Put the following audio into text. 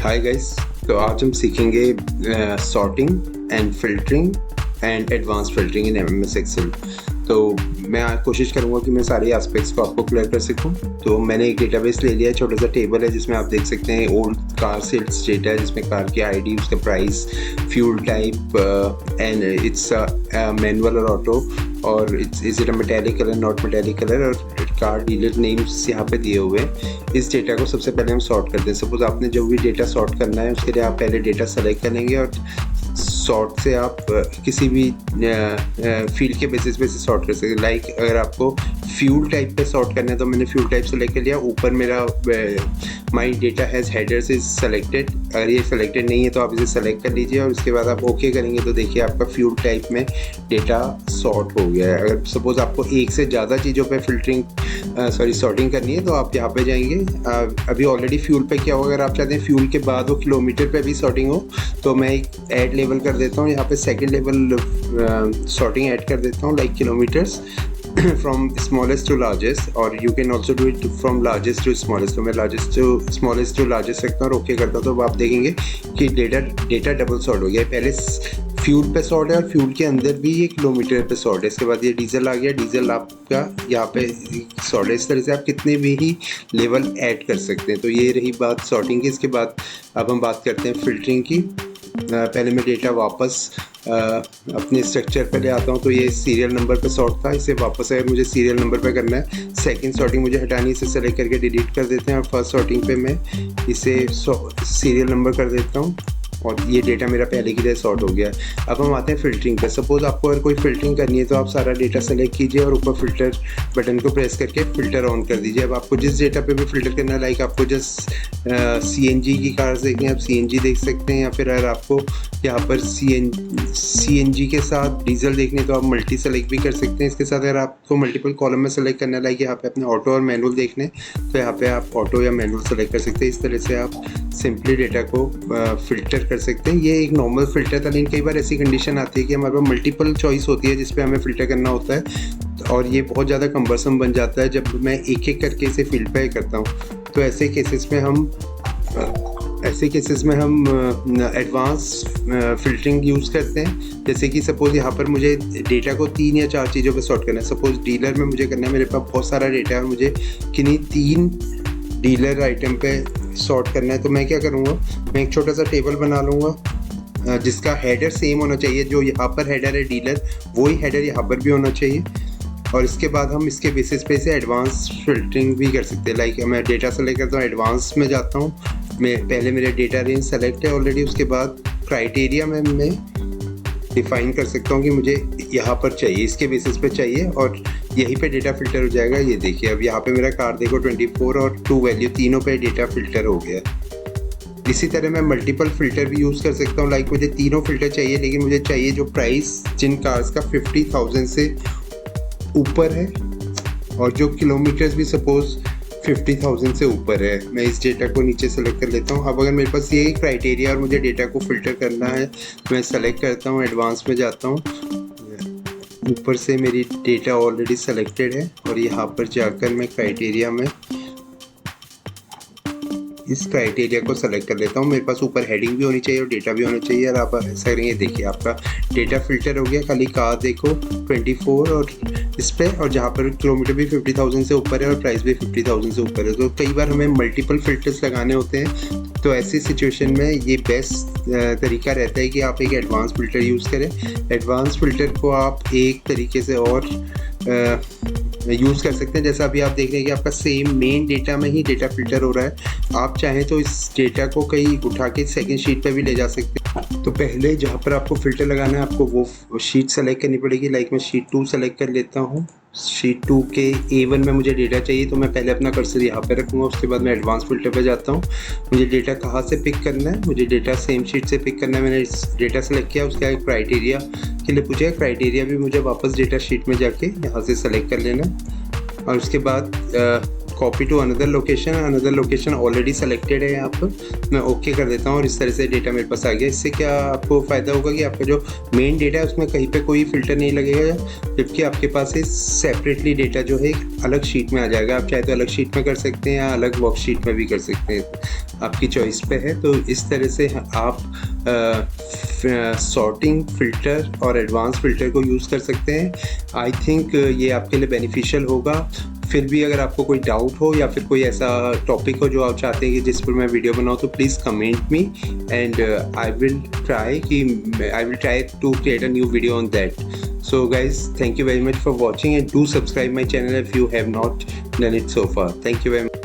Hi guys. तो आज हम सीखेंगे sorting and filtering and advance filtering in MS Excel. तो मैं आज कोशिश करूंगा कि मैं सारे एस्पेक्ट्स को आपको क्लियर कर सकूं। तो मैंने एक डेटाबेस ले लिया है, छोटा सा टेबल है जिसमें आप देख सकते हैं ओल्ड कार सेल्स डेटा है, जिसमें कार की आईडी, उसका price, fuel type and it's manual और ऑटो, और is it a metallic colour not metallic colour, और कार डीलर नेम्स यहाँ पे दिए हुए हैं। इस डेटा को सबसे पहले हम सॉर्ट करते हैं। सपोज आपने जो भी डेटा सॉर्ट करना है उसके लिए आप पहले डेटा सेलेक्ट करेंगे और सॉर्ट से आप किसी भी फील्ड के बेसिस पे से सॉर्ट कर सकते हैं। लाइक अगर आपको फ्यूल टाइप पे सॉर्ट करना है तो मैंने फ्यूल टाइप सेलेक्ट कर लिया। ऊपर मेरा my data has headers is selected. अगर ये सेलेक्टेड नहीं है तो आप इसे सेलेक्ट कर लीजिए और उसके बाद आप ओके करेंगे तो देखिए आपका फ्यूल टाइप में डेटा सॉर्ट हो गया है। अगर सपोज आपको एक से ज़्यादा चीज़ों पे सॉर्टिंग करनी है तो आप यहाँ पे जाएंगे। अभी ऑलरेडी फ्यूल पे क्या होगा, अगर आप चाहते हैं फ्यूल के बाद वो किलोमीटर पे भी सॉर्टिंग हो तो मैं एक ऐड लेवल कर देता हूँ। यहाँ पे सेकंड लेवल सॉर्टिंग ऐड कर देता हूँ, like kilometres from smallest to largest, और you can also do it from largest to smallest। तो मैं smallest to largest रखता हूँ और ओके करता हूँ तो आप देखेंगे कि डेटा डबल सॉर्ट हो गया है। पहले फ्यूल पे सॉर्ट है और फ्यूल के अंदर भी ये किलोमीटर पे सॉर्ट है। इसके बाद ये डीजल आ गया, डीजल आपका यहाँ पे सॉर्ट है। इस तरह से आप कितने भी ही लेवल ऐड कर सकते हैं। तो ये रही बात सॉर्टिंग की। इसके बाद अब हम बात करते हैं फिल्टरिंग की। पहले मैं डेटा वापस अपने स्ट्रक्चर पे ले आता हूँ। तो ये सीरियल नंबर पे सॉर्ट था, इसे वापस अगर मुझे सीरियल नंबर पे करना है, सेकंड सॉर्टिंग मुझे हटानी है, इसे सेलेक्ट करके डिलीट कर देते हैं और फर्स्ट सॉर्टिंग पे मैं इसे सीरियल नंबर कर देता हूँ और ये डेटा मेरा पहले की तरह सॉर्ट हो गया है। अब हम आते हैं फिल्टरिंग पे। सपोज आपको अगर कोई फिल्टरिंग करनी है तो आप सारा डेटा सेलेक्ट कीजिए और ऊपर फिल्टर बटन को प्रेस करके फिल्टर ऑन कर दीजिए। अब आपको जिस डेटा पे भी फिल्टर करना है, लाइक आपको जस्ट CNG की कार्स देखनी है आप CNG देख सकते हैं, या फिर अगर आपको यहाँ पर CNG के साथ डीजल देखनी है तो आप मल्टी सेलेक्ट भी कर सकते हैं। इसके साथ अगर आपको मल्टीपल कॉलम में सेलेक्ट करना है, लाइक यहाँ पे अपने ऑटो और मैनुअल देखने तो यहाँ पे आप ऑटो या मैनुअल सेलेक्ट कर सकते हैं। इस तरह से आप सिंपली डेटा को फिल्टर कर सकते हैं। ये एक नॉर्मल फिल्टर था, लेकिन कई बार ऐसी कंडीशन आती है कि हमारे पास मल्टीपल चॉइस होती है जिस पे हमें फिल्टर करना होता है और ये बहुत ज़्यादा कम्बरसम बन जाता है जब मैं एक एक करके इसे फिल्टर करता हूँ। तो ऐसे केसेस में हम एडवांस फिल्टरिंग यूज़ करते हैं। जैसे कि सपोज़ यहाँ पर मुझे डेटा को 3 या 4 चीज़ों पे सॉर्ट करना है। सपोज़ डीलर में मुझे करना है, मेरे पास बहुत सारा डेटा है और मुझे किन्हीं 3 डीलर आइटम पे सॉर्ट करना है। तो मैं क्या करूँगा, मैं एक छोटा सा टेबल बना लूँगा जिसका हेडर सेम होना चाहिए। जो यहाँ पर हेडर है डीलर, वही हेडर यहाँ पर भी होना चाहिए। और इसके बाद हम इसके बेसिस पे से एडवांस फिल्टरिंग भी कर सकते हैं। लाइक मैं डेटा सेलेक्ट करता हूँ, एडवांस में जाता हूँ, मैं पहले मेरे डेटा रेंज सेलेक्ट है ऑलरेडी। उसके बाद क्राइटेरिया में मैं डिफाइन कर सकता हूँ कि मुझे यहाँ पर चाहिए, इसके बेसिस पे चाहिए, और यहीं पे डेटा फिल्टर हो जाएगा। ये देखिए अब यहाँ पे मेरा कार देखो 24 और 2 वैल्यू तीनों पे डेटा फिल्टर हो गया। इसी तरह मैं मल्टीपल फिल्टर भी यूज़ कर सकता हूँ। लाइक मुझे तीनों फिल्टर चाहिए, लेकिन मुझे चाहिए जो प्राइस जिन कार्स का 50,000 से ऊपर है और जो किलोमीटर्स भी सपोज 50,000 से ऊपर है। मैं इस डेटा को नीचे सेलेक्ट कर लेता हूँ। अब अगर मेरे पास ये क्राइटेरिया और मुझे डेटा को फिल्टर करना है तो मैं सेलेक्ट करता हूँ, एडवांस में जाता हूँ, ऊपर से मेरी डेटा ऑलरेडी सेलेक्टेड है और यहाँ पर जाकर मैं क्राइटेरिया में इस क्राइटेरिया को सेलेक्ट कर लेता हूँ। मेरे पास ऊपर हेडिंग भी होनी चाहिए और डेटा भी होना चाहिए। और आप ऐसा करेंगे, देखिए आपका डेटा फिल्टर हो गया। खाली कार देखो 24 और इस पे, और जहाँ पर किलोमीटर भी 50,000 से ऊपर है और प्राइस भी 50,000 से ऊपर है। तो कई बार हमें मल्टीपल फिल्टर्स लगाने होते हैं। तो ऐसी सिचुएशन में ये बेस्ट तरीका रहता है कि आप एक एडवांस फिल्टर यूज़ करें। एडवांस फिल्टर को आप एक तरीके से और यूज़ कर सकते हैं। जैसा अभी आप देख रहे हैं कि आपका सेम मेन डेटा में ही डेटा फिल्टर हो रहा है। आप चाहें तो इस डेटा को कहीं उठा के सेकंड शीट पे भी ले जा सकते हैं। तो पहले जहाँ पर आपको फिल्टर लगाना है आपको वो शीट सेलेक्ट करनी पड़ेगी। लाइक मैं शीट 2 सेलेक्ट कर लेता हूँ। शीट 2 के A1 में मुझे डेटा चाहिए तो मैं पहले अपना कर्सर यहाँ पे रखूँगा। उसके बाद मैं एडवांस फिल्टर पे जाता हूँ। मुझे डेटा कहाँ से पिक करना है, मुझे डेटा सेम शीट से पिक करना है। मैंने डेटा सेलेक्ट किया, उसका एक क्राइटेरिया के लिए पूछा। क्राइटेरिया भी मुझे वापस डेटा शीट में जाके यहाँ से सेलेक्ट कर लेना और उसके बाद copy to another location already selected है यहाँ पर, मैं ओके कर देता हूँ और इस तरह से डेटा मेरे पास आ गया। इससे क्या आपको फ़ायदा होगा कि आपका जो मेन डेटा है उसमें कहीं पे कोई फ़िल्टर नहीं लगेगा, जबकि आपके पास ये सेपरेटली डेटा जो है अलग शीट में आ जाएगा। आप चाहे तो अलग शीट में कर सकते हैं या अलग वर्कशीट में भी कर सकते हैं, आपकी चॉइस पे है। तो इस तरह से आप सॉर्टिंग, फ़िल्टर और एडवांस फ़िल्टर को यूज़ कर सकते हैं। आई थिंक ये आपके लिए बेनिफिशियल होगा। फिर भी अगर आपको कोई डाउट हो या फिर कोई ऐसा टॉपिक हो जो आप चाहते हैं कि जिस पर मैं वीडियो बनाऊँ, तो please comment me and I will try to create a new video on that. So guys, thank you very much for watching and do subscribe my channel if you have not done it so far. Thank you very much.